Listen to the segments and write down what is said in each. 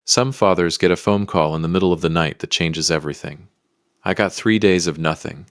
Some fathers get a phone call in the middle of the night that changes everything. I got 3 days of nothing,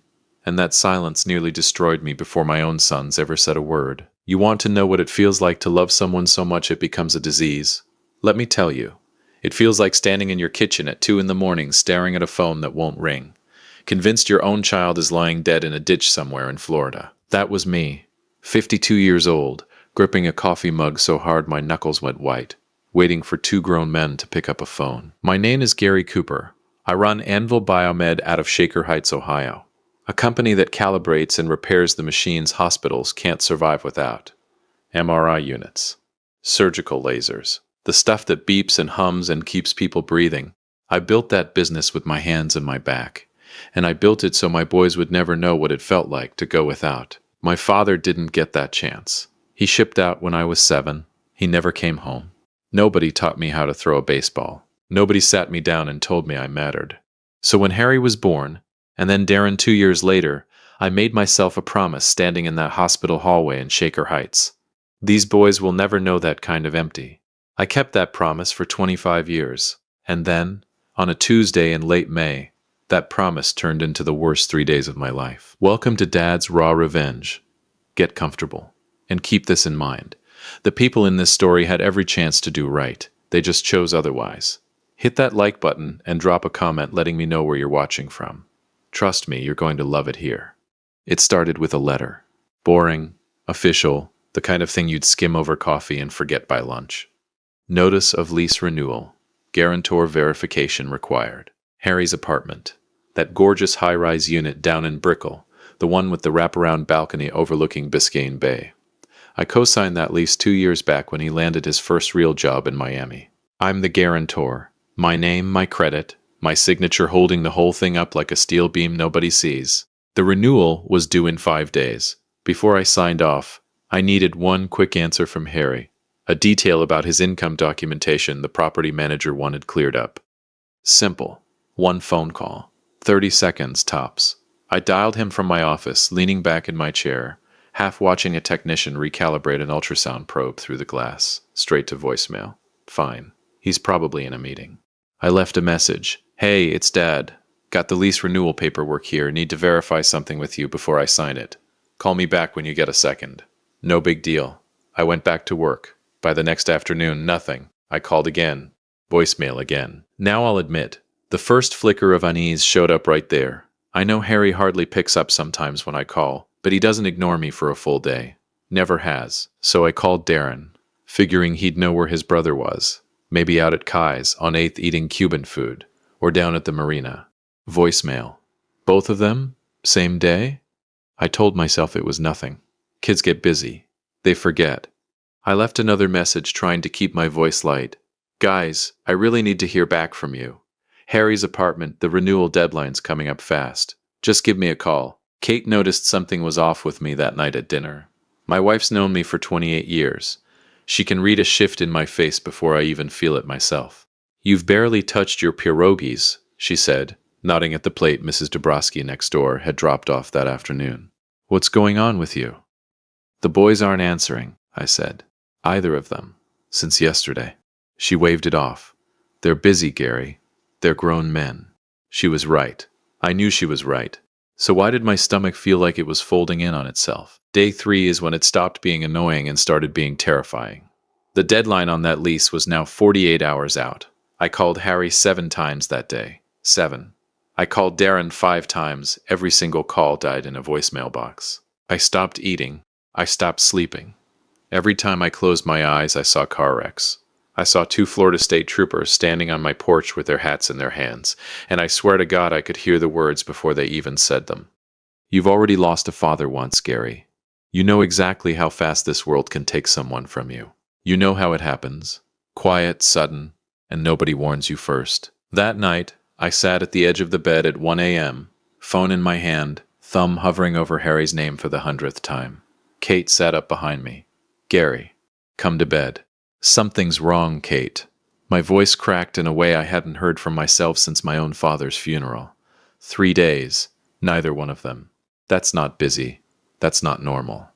and that silence nearly destroyed me before my own sons ever said a word. You want to know what it feels like to love someone so much it becomes a disease? Let me tell you. It feels like standing in your kitchen at 2 in the morning staring at a phone that won't ring, convinced your own child is lying dead in a ditch somewhere in Florida. That was me, 52 years old, gripping a coffee mug so hard my knuckles went white, waiting for 2 grown men to pick up a phone. My name is Gary Cooper. I run Anvil Biomed out of Shaker Heights, Ohio, a company that calibrates and repairs the machines hospitals can't survive without. MRI units, surgical lasers, the stuff that beeps and hums and keeps people breathing. I built that business with my hands and my back, and I built it so my boys would never know what it felt like to go without. My father didn't get that chance. He shipped out when I was 7. He never came home. Nobody taught me how to throw a baseball. Nobody sat me down and told me I mattered. So when Harry was born, and then Darren 2 years later, I made myself a promise standing in that hospital hallway in Shaker Heights. These boys will never know that kind of empty. I kept that promise for 25 years, and then, on a Tuesday in late May, that promise turned into the worst 3 days of my life. Welcome to Dad's Raw Revenge. Get comfortable, and keep this in mind. The people in this story had every chance to do right. They just chose otherwise. Hit that like button and drop a comment letting me know where you're watching from. Trust me, you're going to love it here. It started with a letter. Boring, official, the kind of thing you'd skim over coffee and forget by lunch. Notice of lease renewal. Guarantor verification required. Harry's apartment. That gorgeous high-rise unit down in Brickell, the one with the wraparound balcony overlooking Biscayne Bay. I co-signed that lease 2 years back when he landed his first real job in Miami. I'm the guarantor. My name, my credit, my signature holding the whole thing up like a steel beam nobody sees. The renewal was due in 5 days. Before I signed off, I needed one quick answer from Harry. A detail about his income documentation the property manager wanted cleared up. Simple. One phone call. 30 seconds tops. I dialed him from my office, leaning back in my chair, half watching a technician recalibrate an ultrasound probe through the glass, straight to voicemail. Fine. He's probably in a meeting. I left a message. Hey, it's Dad. Got the lease renewal paperwork here. Need to verify something with you before I sign it. Call me back when you get a second. No big deal. I went back to work. By the next afternoon, nothing. I called again. Voicemail again. Now I'll admit, the first flicker of unease showed up right there. I know Harry hardly picks up sometimes when I call, but he doesn't ignore me for a full day. Never has. So I called Darren, figuring he'd know where his brother was. Maybe out at Kai's on 8th eating Cuban food, or down at the marina. Voicemail. Both of them? Same day? I told myself it was nothing. Kids get busy. They forget. I left another message trying to keep my voice light. Guys, I really need to hear back from you. Harry's apartment, the renewal deadline's coming up fast. Just give me a call. Kate noticed something was off with me that night at dinner. My wife's known me for 28 years. She can read a shift in my face before I even feel it myself. You've barely touched your pierogies, she said, nodding at the plate Mrs. Dabrowski next door had dropped off that afternoon. What's going on with you? The boys aren't answering, I said. Either of them. Since yesterday. She waved it off. They're busy, Gary. They're grown men. She was right. I knew she was right. So why did my stomach feel like it was folding in on itself? Day 3 is when it stopped being annoying and started being terrifying. The deadline on that lease was now 48 hours out. I called Harry 7 times that day. 7. I called Darren 5 times. Every single call died in a voicemail box. I stopped eating. I stopped sleeping. Every time I closed my eyes, I saw car wrecks. I saw 2 Florida State troopers standing on my porch with their hats in their hands, and I swear to God I could hear the words before they even said them. You've already lost a father once, Gary. You know exactly how fast this world can take someone from you. You know how it happens. Quiet, sudden, and nobody warns you first. That night, I sat at the edge of the bed at 1 a.m., phone in my hand, thumb hovering over Harry's name for the 100th time. Kate sat up behind me. Gary, come to bed. Something's wrong, Kate. My voice cracked in a way I hadn't heard from myself since my own father's funeral. 3 days, neither one of them. That's not busy. That's not normal.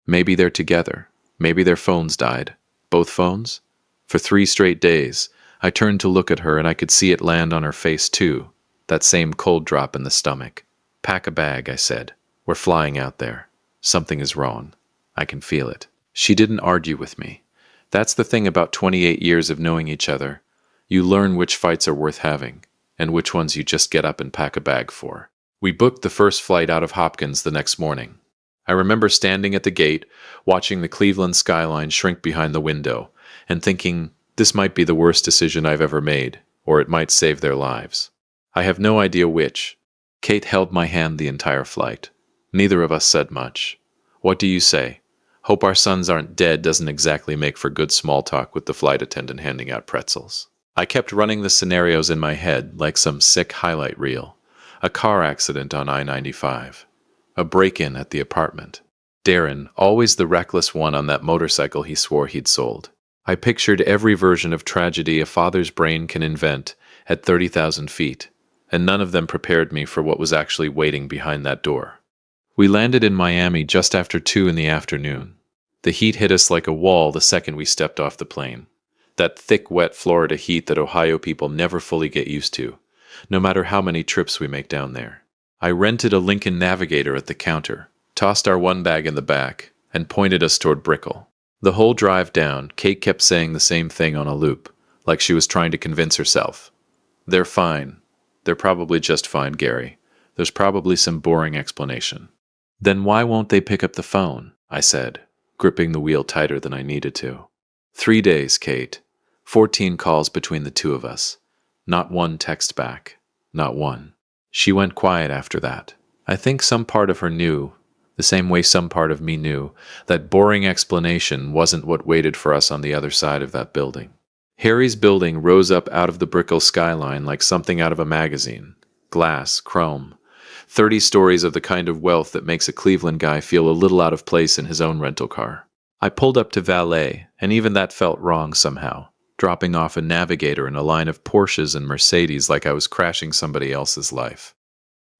Maybe they're together. Maybe their phones died. Both phones? For 3 straight days, I turned to look at her and I could see it land on her face too, that same cold drop in the stomach. Pack a bag, I said. We're flying out there. Something is wrong. I can feel it. She didn't argue with me. That's the thing about 28 years of knowing each other. You learn which fights are worth having, and which ones you just get up and pack a bag for. We booked the first flight out of Hopkins the next morning. I remember standing at the gate, watching the Cleveland skyline shrink behind the window, and thinking, this might be the worst decision I've ever made, or it might save their lives. I have no idea which. Kate held my hand the entire flight. Neither of us said much. What do you say? Hope our sons aren't dead doesn't exactly make for good small talk with the flight attendant handing out pretzels. I kept running the scenarios in my head like some sick highlight reel. A car accident on I-95. A break-in at the apartment. Darren, always the reckless one on that motorcycle he swore he'd sold. I pictured every version of tragedy a father's brain can invent at 30,000 feet, and none of them prepared me for what was actually waiting behind that door. We landed in Miami just after 2 in the afternoon. The heat hit us like a wall the second we stepped off the plane. That thick, wet Florida heat that Ohio people never fully get used to, no matter how many trips we make down there. I rented a Lincoln Navigator at the counter, tossed our one bag in the back, and pointed us toward Brickell. The whole drive down, Kate kept saying the same thing on a loop, like she was trying to convince herself. They're fine. They're probably just fine, Gary. There's probably some boring explanation. Then why won't they pick up the phone? I said, gripping the wheel tighter than I needed to. 3 days, Kate. 14 calls between the two of us. Not one text back. Not one. She went quiet after that. I think some part of her knew, the same way some part of me knew, that boring explanation wasn't what waited for us on the other side of that building. Harry's building rose up out of the Brickell skyline like something out of a magazine. Glass, chrome. 30 stories of the kind of wealth that makes a Cleveland guy feel a little out of place in his own rental car. I pulled up to valet, and even that felt wrong somehow, dropping off a Navigator in a line of Porsches and Mercedes like I was crashing somebody else's life.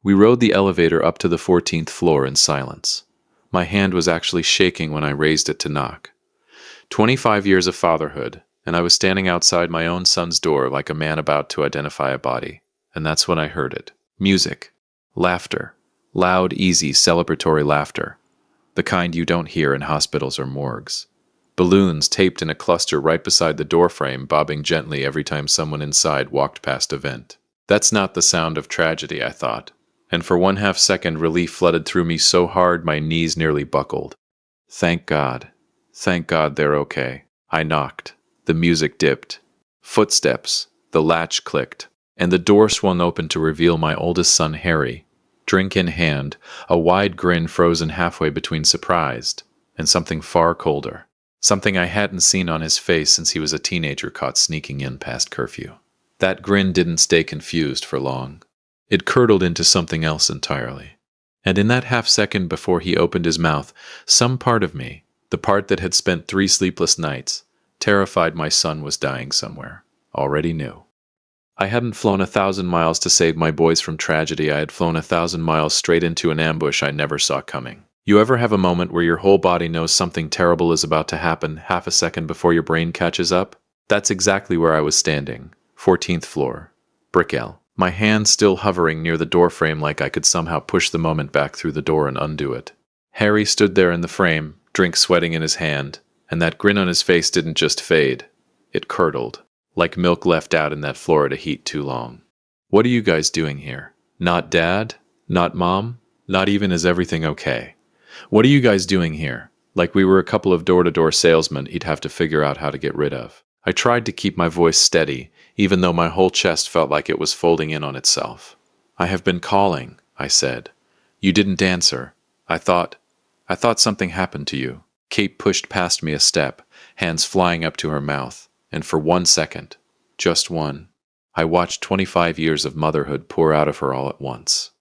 We rode the elevator up to the 14th floor in silence. My hand was actually shaking when I raised it to knock. 25 years of fatherhood, and I was standing outside my own son's door like a man about to identify a body, and that's when I heard it. Music. Laughter. Loud, easy, celebratory laughter. The kind you don't hear in hospitals or morgues. Balloons taped in a cluster right beside the doorframe, bobbing gently every time someone inside walked past a vent. That's not the sound of tragedy, I thought, and for 1/2 second relief flooded through me so hard my knees nearly buckled. Thank God. Thank God they're okay. I knocked. The music dipped. Footsteps. The latch clicked, and the door swung open to reveal my oldest son, Harry, drink in hand, a wide grin frozen halfway between surprised and something far colder. Something I hadn't seen on his face since he was a teenager caught sneaking in past curfew. That grin didn't stay confused for long. It curdled into something else entirely. And in that half second before he opened his mouth, some part of me, the part that had spent 3 sleepless nights, terrified my son was dying somewhere, already knew. I hadn't flown 1,000 miles to save my boys from tragedy. I had flown 1,000 miles straight into an ambush I never saw coming. You ever have a moment where your whole body knows something terrible is about to happen half a second before your brain catches up? That's exactly where I was standing. 14th floor. Brickell. My hand still hovering near the doorframe like I could somehow push the moment back through the door and undo it. Harry stood there in the frame, drink sweating in his hand, and that grin on his face didn't just fade. It curdled, like milk left out in that Florida heat too long. What are you guys doing here? Not Dad? Not Mom? Not even is everything okay? What are you guys doing here? Like we were a couple of door-to-door salesmen he'd have to figure out how to get rid of. I tried to keep my voice steady, even though my whole chest felt like it was folding in on itself. I have been calling, I said. You didn't answer. I thought something happened to you. Kate pushed past me a step, hands flying up to her mouth, and for 1 second, just one, I watched 25 years of motherhood pour out of her all at once.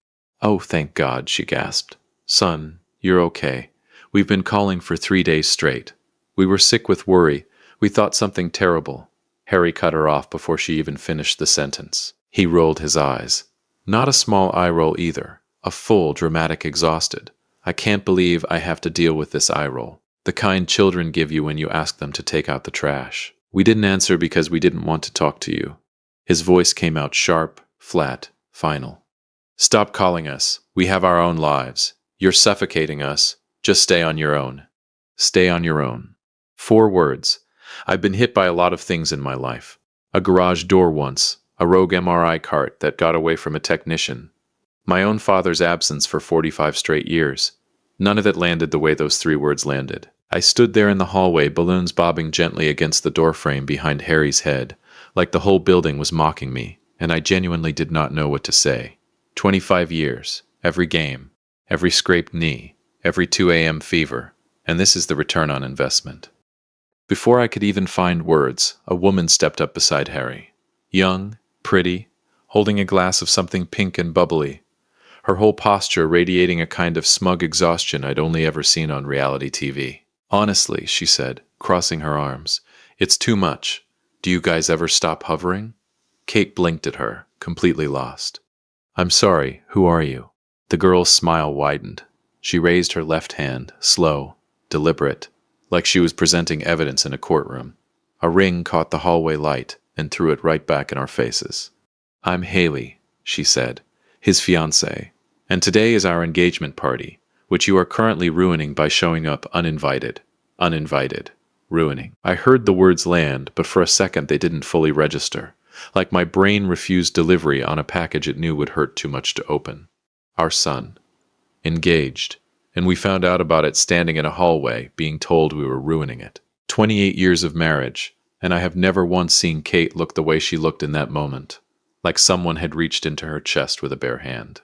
Oh, thank God, she gasped. Son, you're okay. We've been calling for 3 days straight. We were sick with worry. We thought something terrible. Harry cut her off before she even finished the sentence. He rolled his eyes. Not a small eye roll either. A full, dramatic exhausted. I can't believe I have to deal with this eye roll. The kind children give you when you ask them to take out the trash. We didn't answer because we didn't want to talk to you. His voice came out sharp, flat, final. Stop calling us. We have our own lives. You're suffocating us. Just stay on your own. Stay on your own. 4 words. I've been hit by a lot of things in my life. A garage door once, a rogue MRI cart that got away from a technician, my own father's absence for 45 straight years. None of it landed the way those 3 words landed. I stood there in the hallway, balloons bobbing gently against the doorframe behind Harry's head, like the whole building was mocking me, and I genuinely did not know what to say. 25 years, every game, every scraped knee, every 2 a.m. fever, and this is the return on investment. Before I could even find words, a woman stepped up beside Harry. Young, pretty, holding a glass of something pink and bubbly, her whole posture radiating a kind of smug exhaustion I'd only ever seen on reality TV. Honestly, she said, crossing her arms, it's too much. Do you guys ever stop hovering? Kate blinked at her, completely lost. I'm sorry, who are you? The girl's smile widened. She raised her left hand, slow, deliberate, like she was presenting evidence in a courtroom. A ring caught the hallway light and threw it right back in our faces. I'm Haley, she said, his fiancée, and today is our engagement party, which you are currently ruining by showing up uninvited. Uninvited. Ruining. I heard the words land, but for a second they didn't fully register, like my brain refused delivery on a package it knew would hurt too much to open. Our son. Engaged. And we found out about it standing in a hallway, being told we were ruining it. 28 years of marriage, and I have never once seen Kate look the way she looked in that moment, like someone had reached into her chest with a bare hand.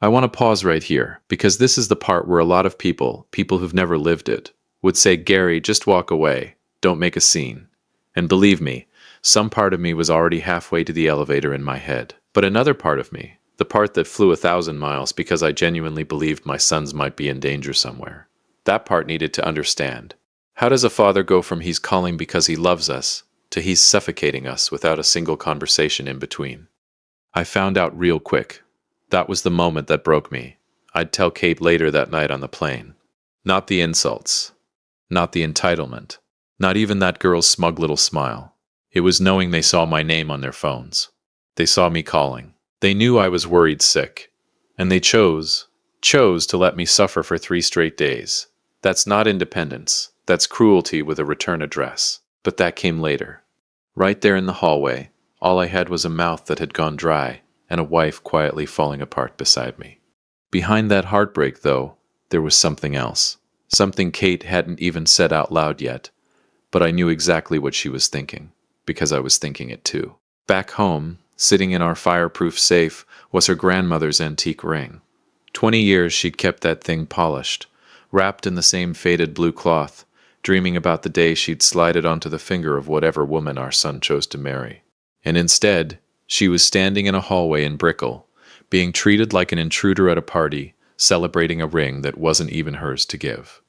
I want to pause right here, because this is the part where a lot of people who've never lived it, would say, Gary, just walk away, don't make a scene. And believe me, some part of me was already halfway to the elevator in my head. But another part of me, the part that flew 1,000 miles because I genuinely believed my sons might be in danger somewhere, that part needed to understand. How does a father go from he's calling because he loves us to he's suffocating us without a single conversation in between? I found out real quick. That was the moment that broke me. I'd tell Kate later that night on the plane. Not the insults. Not the entitlement. Not even that girl's smug little smile. It was knowing they saw my name on their phones. They saw me calling. They knew I was worried sick. And they chose to let me suffer for 3 straight days. That's not independence. That's cruelty with a return address. But that came later. Right there in the hallway, all I had was a mouth that had gone dry and a wife quietly falling apart beside me. Behind that heartbreak, though, there was something else. Something Kate hadn't even said out loud yet, but I knew exactly what she was thinking, because I was thinking it too. Back home, sitting in our fireproof safe, was her grandmother's antique ring. 20 years she'd kept that thing polished, wrapped in the same faded blue cloth, dreaming about the day she'd slide it onto the finger of whatever woman our son chose to marry. And instead, she was standing in a hallway in Brickell, being treated like an intruder at a party, celebrating a ring that wasn't even hers to give.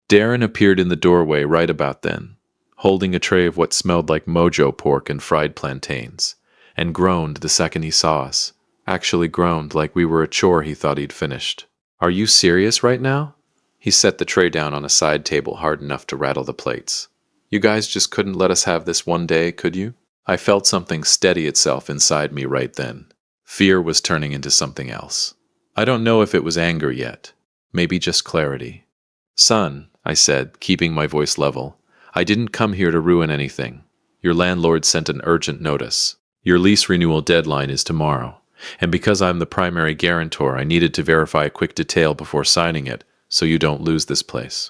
Darren appeared in the doorway right about then, holding a tray of what smelled like mojo pork and fried plantains, and groaned the second he saw us. Actually groaned like we were a chore he thought he'd finished. Are you serious right now? He set the tray down on a side table hard enough to rattle the plates. You guys just couldn't let us have this one day, could you? I felt something steady itself inside me right then. Fear was turning into something else. I don't know if it was anger yet. Maybe just clarity. Son, I said, keeping my voice level, I didn't come here to ruin anything. Your landlord sent an urgent notice. Your lease renewal deadline is tomorrow, and because I'm the primary guarantor, I needed to verify a quick detail before signing it, so you don't lose this place.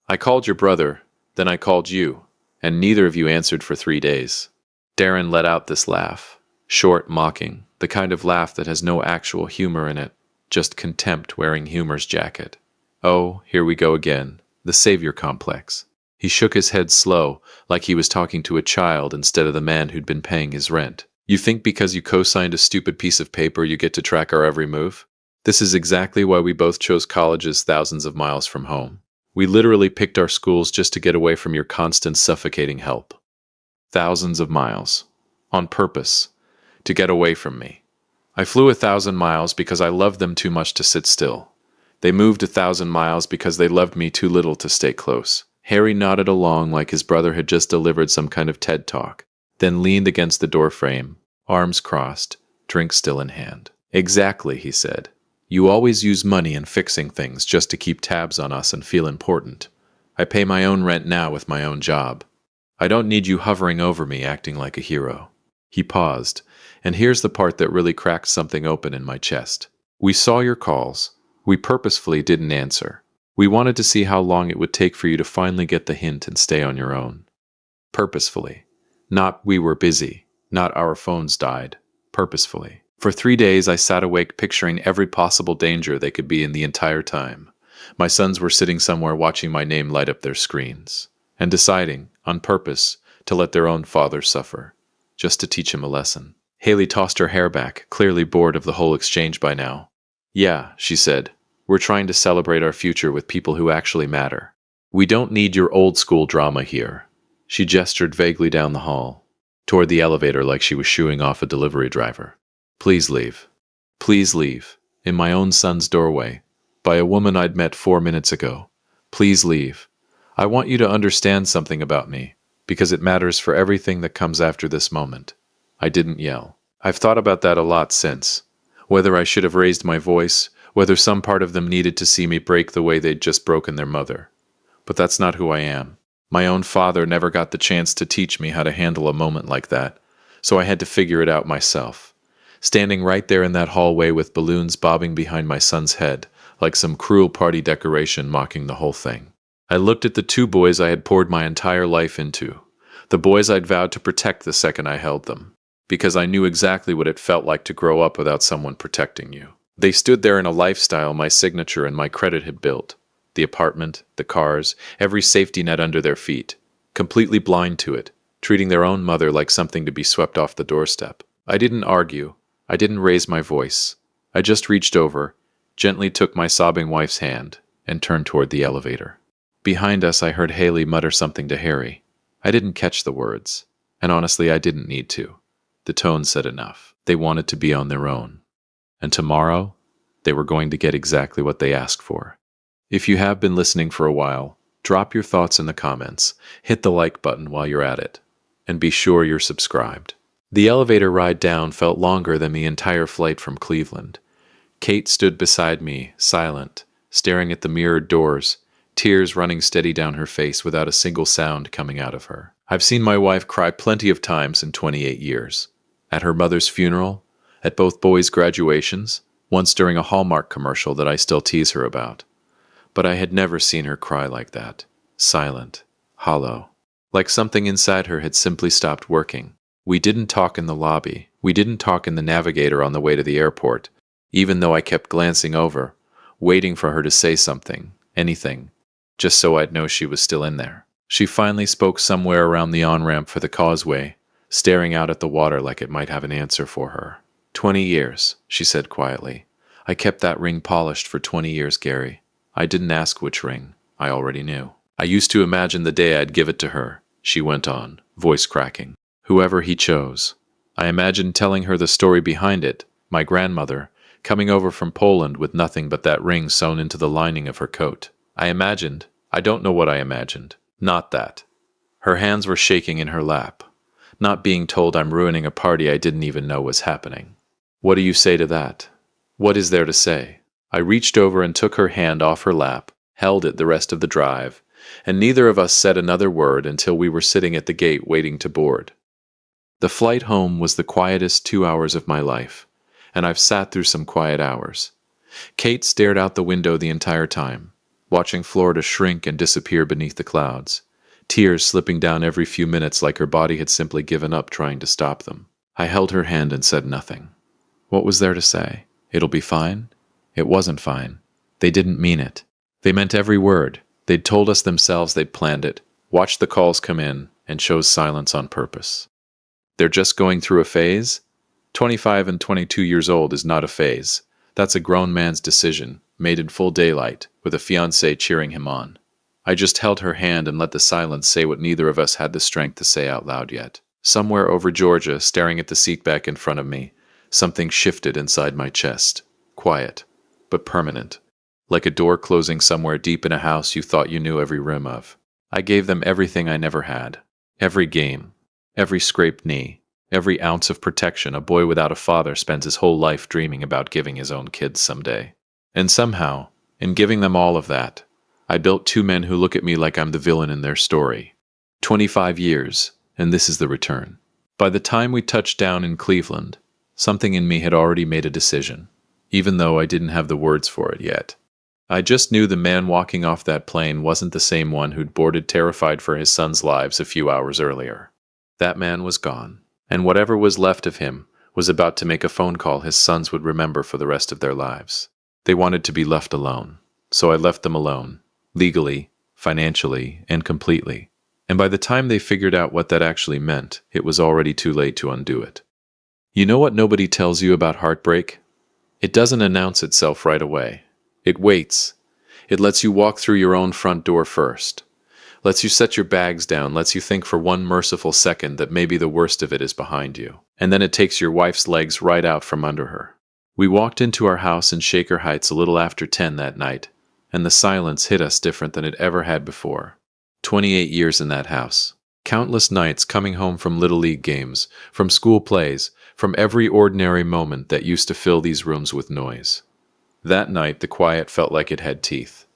I called your brother, then I called you, and neither of you answered for 3 days. Darren let out this laugh, short, mocking, the kind of laugh that has no actual humor in it, just contempt wearing humor's jacket. Oh, here we go again, the savior complex. He shook his head slow, like he was talking to a child instead of the man who'd been paying his rent. You think because you co-signed a stupid piece of paper you get to track our every move? This is exactly why we both chose colleges thousands of miles from home. We literally picked our schools just to get away from your constant suffocating help. Thousands of miles. On purpose. To get away from me. I flew 1,000 miles because I loved them too much to sit still. They moved 1,000 miles because they loved me too little to stay close. Harry nodded along like his brother had just delivered some kind of TED talk, then leaned against the door frame, arms crossed, drink still in hand. Exactly, he said. You always use money and fixing things just to keep tabs on us and feel important. I pay my own rent now with my own job. I don't need you hovering over me acting like a hero. He paused, and here's the part that really cracked something open in my chest. We saw your calls. We purposefully didn't answer. We wanted to see how long it would take for you to finally get the hint and stay on your own. Purposefully. Not we were busy. Not our phones died. Purposefully. For 3 days I sat awake picturing every possible danger they could be in the entire time. My sons were sitting somewhere watching my name light up their screens, and deciding, on purpose, to let their own father suffer, just to teach him a lesson. Haley tossed her hair back, clearly bored of the whole exchange by now. Yeah, she said, we're trying to celebrate our future with people who actually matter. We don't need your old-school drama here. She gestured vaguely down the hall, toward the elevator like she was shooing off a delivery driver. Please leave. Please leave. In my own son's doorway. By a woman I'd met 4 minutes ago. Please leave. I want you to understand something about me, because it matters for everything that comes after this moment. I didn't yell. I've thought about that a lot since. Whether I should have raised my voice, whether some part of them needed to see me break the way they'd just broken their mother. But that's not who I am. My own father never got the chance to teach me how to handle a moment like that, so I had to figure it out myself. Standing right there in that hallway with balloons bobbing behind my son's head, like some cruel party decoration mocking the whole thing. I looked at the 2 boys I had poured my entire life into, the boys I'd vowed to protect the second I held them, because I knew exactly what it felt like to grow up without someone protecting you. They stood there in a lifestyle my signature and my credit had built, the apartment, the cars, every safety net under their feet, completely blind to it, treating their own mother like something to be swept off the doorstep. I didn't argue. I didn't raise my voice. I just reached over, gently took my sobbing wife's hand, and turned toward the elevator. Behind us, I heard Haley mutter something to Harry. I didn't catch the words, and honestly, I didn't need to. The tone said enough. They wanted to be on their own. And tomorrow, they were going to get exactly what they asked for. If you have been listening for a while, drop your thoughts in the comments, hit the like button while you're at it, and be sure you're subscribed. The elevator ride down felt longer than the entire flight from Cleveland. Kate stood beside me, silent, staring at the mirrored doors, tears running steady down her face without a single sound coming out of her. I've seen my wife cry plenty of times in 28 years. At her mother's funeral, at both boys' graduations, once during a Hallmark commercial that I still tease her about. But I had never seen her cry like that, silent, hollow, like something inside her had simply stopped working. We didn't talk in the lobby. We didn't talk in the navigator on the way to the airport, even though I kept glancing over, waiting for her to say something, anything, just so I'd know she was still in there. She finally spoke somewhere around the on-ramp for the causeway, staring out at the water like it might have an answer for her. 20 years, she said quietly. I kept that ring polished for 20 years, Gary. I didn't ask which ring. I already knew. I used to imagine the day I'd give it to her, she went on, voice cracking. Whoever he chose. I imagined telling her the story behind it, my grandmother, coming over from Poland with nothing but that ring sewn into the lining of her coat. I don't know what I imagined. Not that. Her hands were shaking in her lap. Not being told I'm ruining a party I didn't even know was happening. What do you say to that? What is there to say? I reached over and took her hand off her lap, held it the rest of the drive, and neither of us said another word until we were sitting at the gate waiting to board. The flight home was the quietest 2 hours of my life, and I've sat through some quiet hours. Kate stared out the window the entire time, watching Florida shrink and disappear beneath the clouds, tears slipping down every few minutes like her body had simply given up trying to stop them. I held her hand and said nothing. What was there to say? It'll be fine? It wasn't fine. They didn't mean it. They meant every word. They'd told us themselves they'd planned it, watched the calls come in, and chose silence on purpose. They're just going through a phase? 25 and 22 years old is not a phase. That's a grown man's decision, made in full daylight, with a fiancé cheering him on. I just held her hand and let the silence say what neither of us had the strength to say out loud yet. Somewhere over Georgia, staring at the seat back in front of me, something shifted inside my chest. Quiet, but permanent. Like a door closing somewhere deep in a house you thought you knew every room of. I gave them everything I never had. Every game, every scraped knee, every ounce of protection a boy without a father spends his whole life dreaming about giving his own kids someday. And somehow, in giving them all of that, I built two men who look at me like I'm the villain in their story. 25 years, and this is the return. By the time we touched down in Cleveland, something in me had already made a decision, even though I didn't have the words for it yet. I just knew the man walking off that plane wasn't the same one who'd boarded terrified for his son's lives a few hours earlier. That man was gone, and whatever was left of him was about to make a phone call his sons would remember for the rest of their lives. They wanted to be left alone, so I left them alone, legally, financially, and completely. And by the time they figured out what that actually meant, it was already too late to undo it. You know what nobody tells you about heartbreak? It doesn't announce itself right away. It waits. It lets you walk through your own front door first. Lets you set your bags down, lets you think for one merciful second that maybe the worst of it is behind you. And then it takes your wife's legs right out from under her. We walked into our house in Shaker Heights a little after 10 that night, and the silence hit us different than it ever had before. 28 years in that house. Countless nights coming home from Little League games, from school plays, from every ordinary moment that used to fill these rooms with noise. That night, the quiet felt like it had teeth.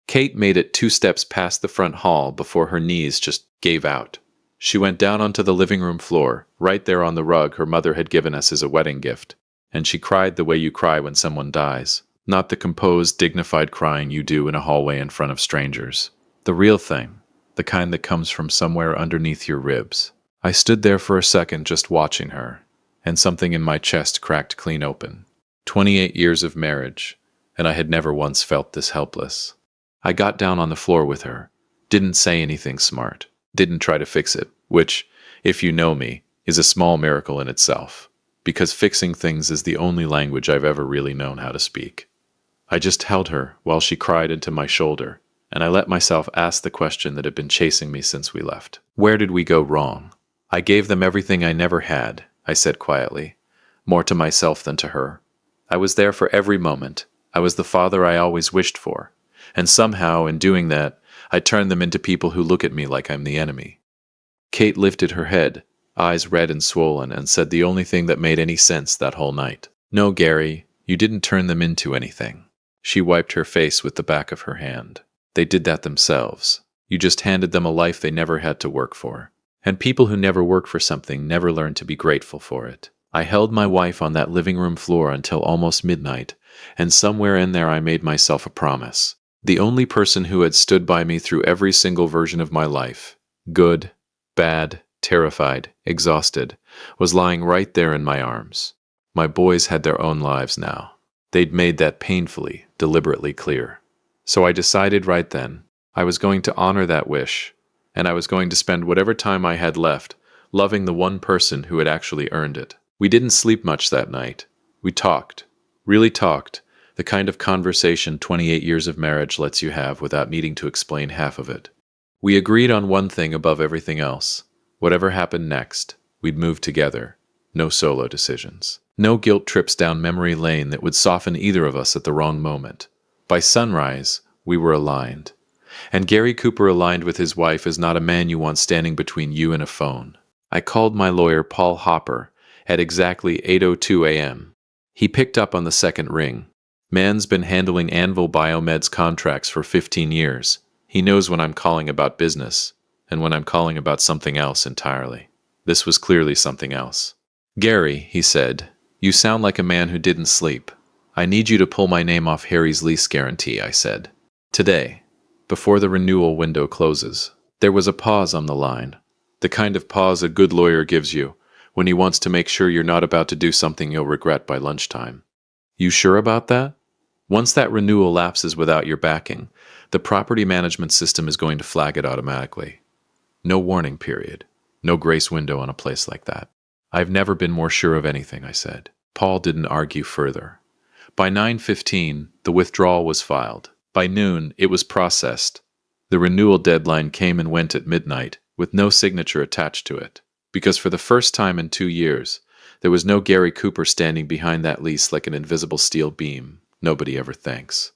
Kate made it 2 steps past the front hall before her knees just gave out. She went down onto the living room floor, right there on the rug her mother had given us as a wedding gift, and she cried the way you cry when someone dies, not the composed, dignified crying you do in a hallway in front of strangers. The real thing, the kind that comes from somewhere underneath your ribs. I stood there for a second just watching her, and something in my chest cracked clean open. 28 years of marriage, and I had never once felt this helpless. I got down on the floor with her, didn't say anything smart, didn't try to fix it, which, if you know me, is a small miracle in itself, because fixing things is the only language I've ever really known how to speak. I just held her while she cried into my shoulder, and I let myself ask the question that had been chasing me since we left. Where did we go wrong? I gave them everything I never had, I said quietly, more to myself than to her. I was there for every moment. I was the father I always wished for. And somehow, in doing that, I turned them into people who look at me like I'm the enemy. Kate lifted her head, eyes red and swollen, and said the only thing that made any sense that whole night. No, Gary, you didn't turn them into anything. She wiped her face with the back of her hand. They did that themselves. You just handed them a life they never had to work for. And people who never work for something never learn to be grateful for it. I held my wife on that living room floor until almost midnight, and somewhere in there I made myself a promise. The only person who had stood by me through every single version of my life, good, bad, terrified, exhausted, was lying right there in my arms. My boys had their own lives now. They'd made that painfully, deliberately clear. So I decided right then, I was going to honor that wish, and I was going to spend whatever time I had left loving the one person who had actually earned it. We didn't sleep much that night. We talked, really talked, the kind of conversation 28 years of marriage lets you have without needing to explain half of it. We agreed on one thing above everything else. Whatever happened next, we'd move together. No solo decisions. No guilt trips down memory lane that would soften either of us at the wrong moment. By sunrise, we were aligned. And Gary Cooper aligned with his wife is not a man you want standing between you and a phone. I called my lawyer, Paul Hopper, at exactly 8:02 a.m. He picked up on the second ring. Man's been handling Anvil Biomed's contracts for 15 years. He knows when I'm calling about business, and when I'm calling about something else entirely. This was clearly something else. Gary, he said, you sound like a man who didn't sleep. I need you to pull my name off Harry's lease guarantee, I said. Today, before the renewal window closes. There was a pause on the line. The kind of pause a good lawyer gives you when he wants to make sure you're not about to do something you'll regret by lunchtime. You sure about that? Once that renewal lapses without your backing, the property management system is going to flag it automatically. No warning period. No grace window on a place like that. I've never been more sure of anything, I said. Paul didn't argue further. By 9:15, the withdrawal was filed. By noon, it was processed. The renewal deadline came and went at midnight, with no signature attached to it. Because for the first time in 2 years, there was no Gary Cooper standing behind that lease like an invisible steel beam. Nobody ever thinks.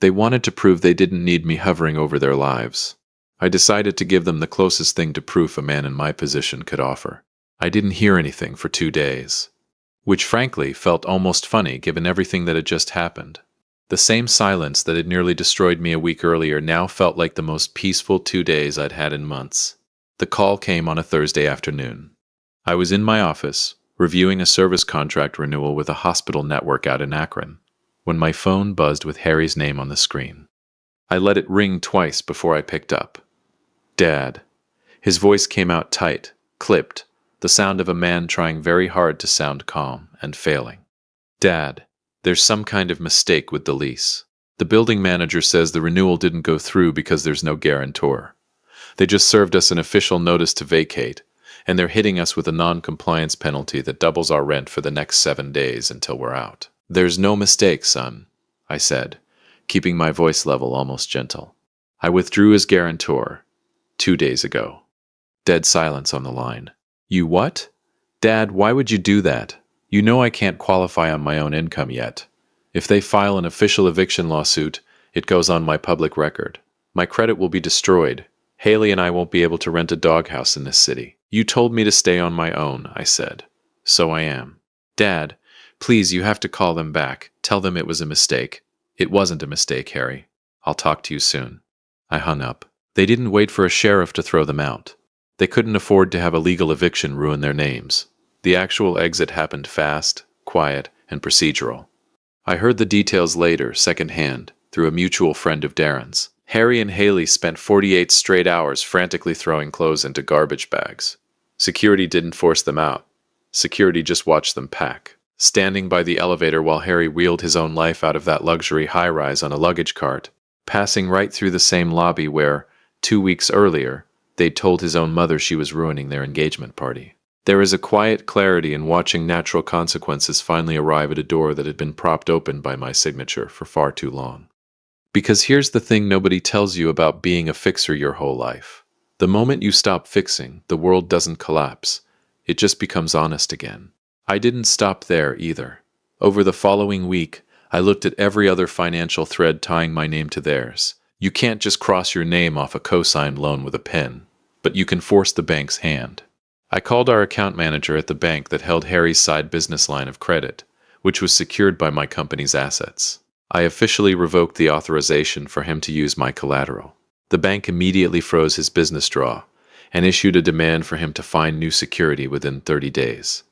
They wanted to prove they didn't need me hovering over their lives. I decided to give them the closest thing to proof a man in my position could offer. I didn't hear anything for 2 days, which frankly felt almost funny given everything that had just happened. The same silence that had nearly destroyed me a week earlier now felt like the most peaceful 2 days I'd had in months. The call came on a Thursday afternoon. I was in my office, reviewing a service contract renewal with a hospital network out in Akron, when my phone buzzed with Harry's name on the screen. I let it ring twice before I picked up. Dad. His voice came out tight, clipped, the sound of a man trying very hard to sound calm and failing. Dad, there's some kind of mistake with the lease. The building manager says the renewal didn't go through because there's no guarantor. They just served us an official notice to vacate, and they're hitting us with a non-compliance penalty that doubles our rent for the next 7 days until we're out. There's no mistake, son, I said, keeping my voice level almost gentle. I withdrew as guarantor 2 days ago. Dead silence on the line. You what? Dad, why would you do that? You know I can't qualify on my own income yet. If they file an official eviction lawsuit, it goes on my public record. My credit will be destroyed. Haley and I won't be able to rent a doghouse in this city. You told me to stay on my own, I said. So I am. Dad, please, you have to call them back. Tell them it was a mistake. It wasn't a mistake, Harry. I'll talk to you soon. I hung up. They didn't wait for a sheriff to throw them out. They couldn't afford to have a legal eviction ruin their names. The actual exit happened fast, quiet, and procedural. I heard the details later, secondhand, through a mutual friend of Darren's. Harry and Haley spent 48 straight hours frantically throwing clothes into garbage bags. Security didn't force them out. Security just watched them pack. Standing by the elevator while Harry wheeled his own life out of that luxury high-rise on a luggage cart, passing right through the same lobby where, 2 weeks earlier, they'd told his own mother she was ruining their engagement party. There is a quiet clarity in watching natural consequences finally arrive at a door that had been propped open by my signature for far too long. Because here's the thing nobody tells you about being a fixer your whole life. The moment you stop fixing, the world doesn't collapse. It just becomes honest again. I didn't stop there either. Over the following week, I looked at every other financial thread tying my name to theirs. You can't just cross your name off a co-signed loan with a pen, but you can force the bank's hand. I called our account manager at the bank that held Harry's side business line of credit, which was secured by my company's assets. I officially revoked the authorization for him to use my collateral. The bank immediately froze his business draw and issued a demand for him to find new security within 30 days.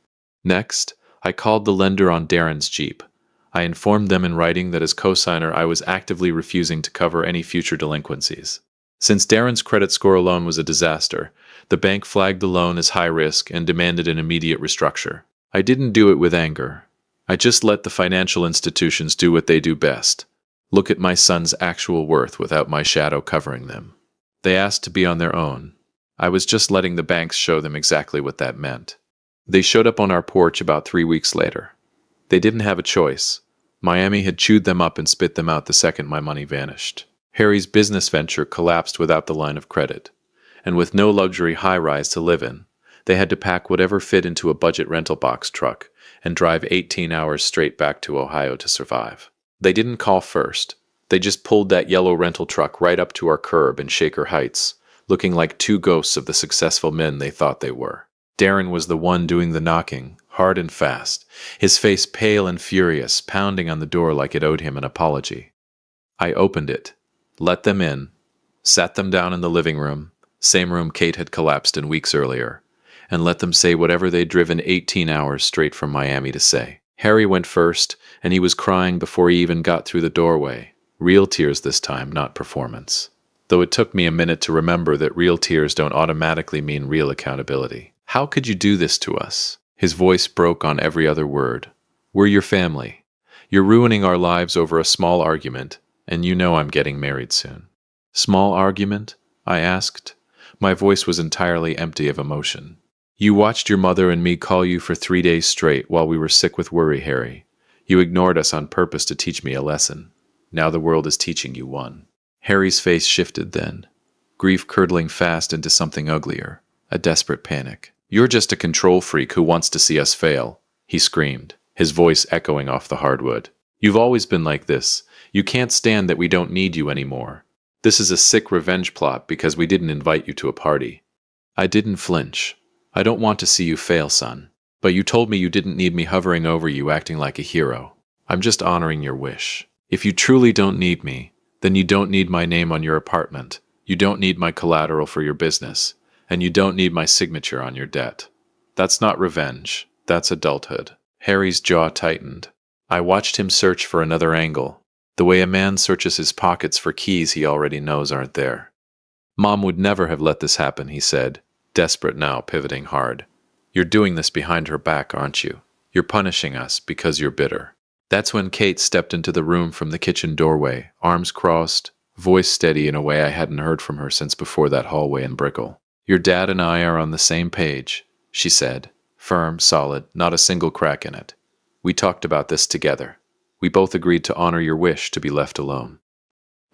Next, I called the lender on Darren's Jeep. I informed them in writing that as cosigner I was actively refusing to cover any future delinquencies. Since Darren's credit score alone was a disaster, the bank flagged the loan as high risk and demanded an immediate restructure. I didn't do it with anger. I just let the financial institutions do what they do best. Look at my son's actual worth without my shadow covering them. They asked to be on their own. I was just letting the banks show them exactly what that meant. They showed up on our porch about 3 weeks later. They didn't have a choice. Miami had chewed them up and spit them out the second my money vanished. Harry's business venture collapsed without the line of credit, and with no luxury high-rise to live in, they had to pack whatever fit into a budget rental box truck and drive 18 hours straight back to Ohio to survive. They didn't call first. They just pulled that yellow rental truck right up to our curb in Shaker Heights, looking like two ghosts of the successful men they thought they were. Darren was the one doing the knocking, hard and fast, his face pale and furious, pounding on the door like it owed him an apology. I opened it, let them in, sat them down in the living room, same room Kate had collapsed in weeks earlier, and let them say whatever they'd driven 18 hours straight from Miami to say. Harry went first, and he was crying before he even got through the doorway. Real tears this time, not performance. Though it took me a minute to remember that real tears don't automatically mean real accountability. How could you do this to us? His voice broke on every other word. We're your family. You're ruining our lives over a small argument, and you know I'm getting married soon. Small argument? I asked. My voice was entirely empty of emotion. You watched your mother and me call you for 3 days straight while we were sick with worry, Harry. You ignored us on purpose to teach me a lesson. Now the world is teaching you one. Harry's face shifted then, grief curdling fast into something uglier, a desperate panic. You're just a control freak who wants to see us fail, he screamed, his voice echoing off the hardwood. You've always been like this. You can't stand that we don't need you anymore. This is a sick revenge plot because we didn't invite you to a party. I didn't flinch. I don't want to see you fail, son. But you told me you didn't need me hovering over you acting like a hero. I'm just honoring your wish. If you truly don't need me, then you don't need my name on your apartment. You don't need my collateral for your business. And you don't need my signature on your debt. That's not revenge. That's adulthood. Harry's jaw tightened. I watched him search for another angle, the way a man searches his pockets for keys he already knows aren't there. Mom would never have let this happen, he said, desperate now, pivoting hard. You're doing this behind her back, aren't you? You're punishing us because you're bitter. That's when Kate stepped into the room from the kitchen doorway, arms crossed, voice steady in a way I hadn't heard from her since before that hallway in Brickell. Your dad and I are on the same page, she said, firm, solid, not a single crack in it. We talked about this together. We both agreed to honor your wish to be left alone.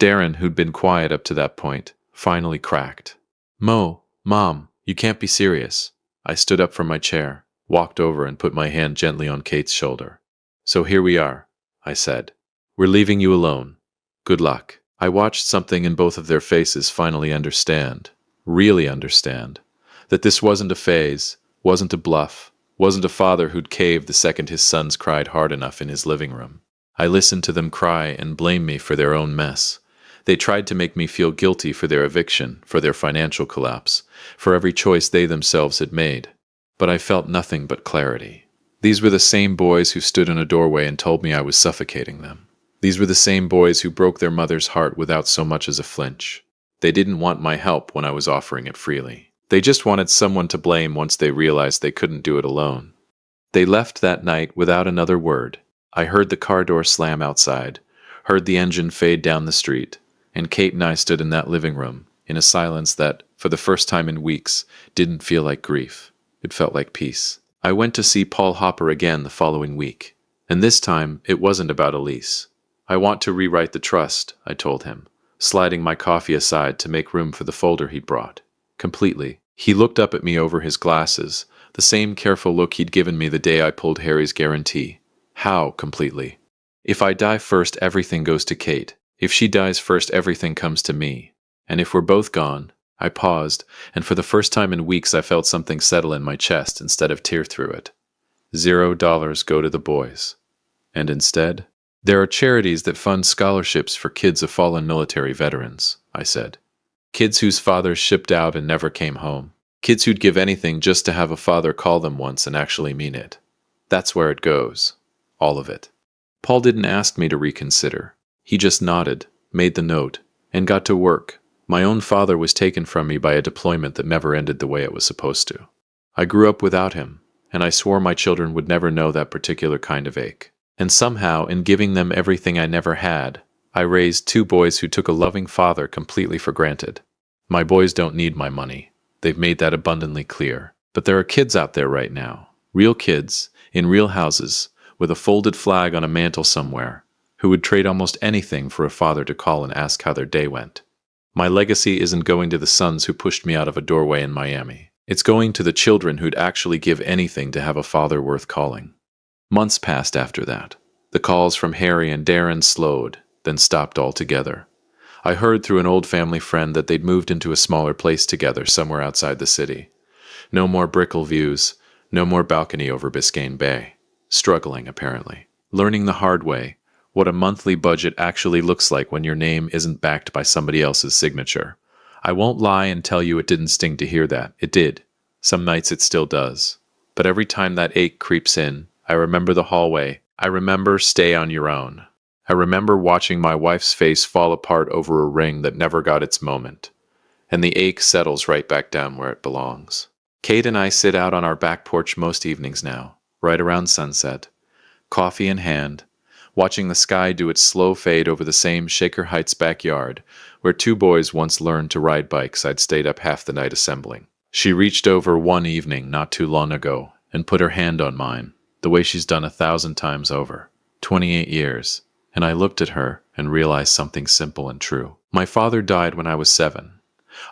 Darren, who'd been quiet up to that point, finally cracked. Mom, you can't be serious. I stood up from my chair, walked over and put my hand gently on Kate's shoulder. So here we are, I said. We're leaving you alone. Good luck. I watched something in both of their faces finally understand, really understand, that this wasn't a phase, wasn't a bluff, wasn't a father who'd cave the second his sons cried hard enough in his living room. I listened to them cry and blame me for their own mess. They tried to make me feel guilty for their eviction, for their financial collapse, for every choice they themselves had made. But I felt nothing but clarity. These were the same boys who stood in a doorway and told me I was suffocating them. These were the same boys who broke their mother's heart without so much as a flinch. They didn't want my help when I was offering it freely. They just wanted someone to blame once they realized they couldn't do it alone. They left that night without another word. I heard the car door slam outside, heard the engine fade down the street, and Kate and I stood in that living room, in a silence that, for the first time in weeks, didn't feel like grief. It felt like peace. I went to see Paul Hopper again the following week, and this time it wasn't about Elise. I want to rewrite the trust, I told him, sliding my coffee aside to make room for the folder he'd brought. Completely. He looked up at me over his glasses, the same careful look he'd given me the day I pulled Harry's guarantee. How completely? If I die first, everything goes to Kate. If she dies first, everything comes to me. And if we're both gone, I paused, and for the first time in weeks I felt something settle in my chest instead of tear through it. $0 go to the boys. And instead, there are charities that fund scholarships for kids of fallen military veterans, I said. Kids whose fathers shipped out and never came home. Kids who'd give anything just to have a father call them once and actually mean it. That's where it goes. All of it. Paul didn't ask me to reconsider. He just nodded, made the note, and got to work. My own father was taken from me by a deployment that never ended the way it was supposed to. I grew up without him, and I swore my children would never know that particular kind of ache. And somehow, in giving them everything I never had, I raised two boys who took a loving father completely for granted. My boys don't need my money. They've made that abundantly clear. But there are kids out there right now, real kids, in real houses, with a folded flag on a mantle somewhere, who would trade almost anything for a father to call and ask how their day went. My legacy isn't going to the sons who pushed me out of a doorway in Miami. It's going to the children who'd actually give anything to have a father worth calling. Months passed after that. The calls from Harry and Darren slowed, then stopped altogether. I heard through an old family friend that they'd moved into a smaller place together somewhere outside the city. No more Brickell views, no more balcony over Biscayne Bay. Struggling, apparently. Learning the hard way what a monthly budget actually looks like when your name isn't backed by somebody else's signature. I won't lie and tell you it didn't sting to hear that. It did. Some nights it still does. But every time that ache creeps in, I remember the hallway. I remember stay on your own. I remember watching my wife's face fall apart over a ring that never got its moment. And the ache settles right back down where it belongs. Kate and I sit out on our back porch most evenings now, right around sunset, coffee in hand, watching the sky do its slow fade over the same Shaker Heights backyard, where two boys once learned to ride bikes I'd stayed up half the night assembling. She reached over one evening not too long ago and put her hand on mine, the way she's done 1,000 times over. 28 years. And I looked at her and realized something simple and true. My father died when I was 7.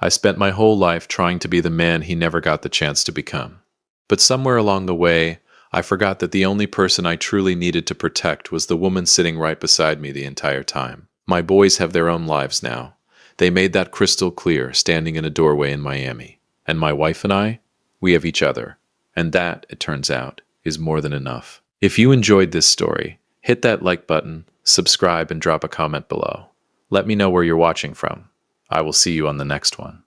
I spent my whole life trying to be the man he never got the chance to become. But somewhere along the way, I forgot that the only person I truly needed to protect was the woman sitting right beside me the entire time. My boys have their own lives now. They made that crystal clear standing in a doorway in Miami. And my wife and I, we have each other. And that, it turns out, is more than enough. If you enjoyed this story, hit that like button, subscribe, and drop a comment below. Let me know where you're watching from. I will see you on the next one.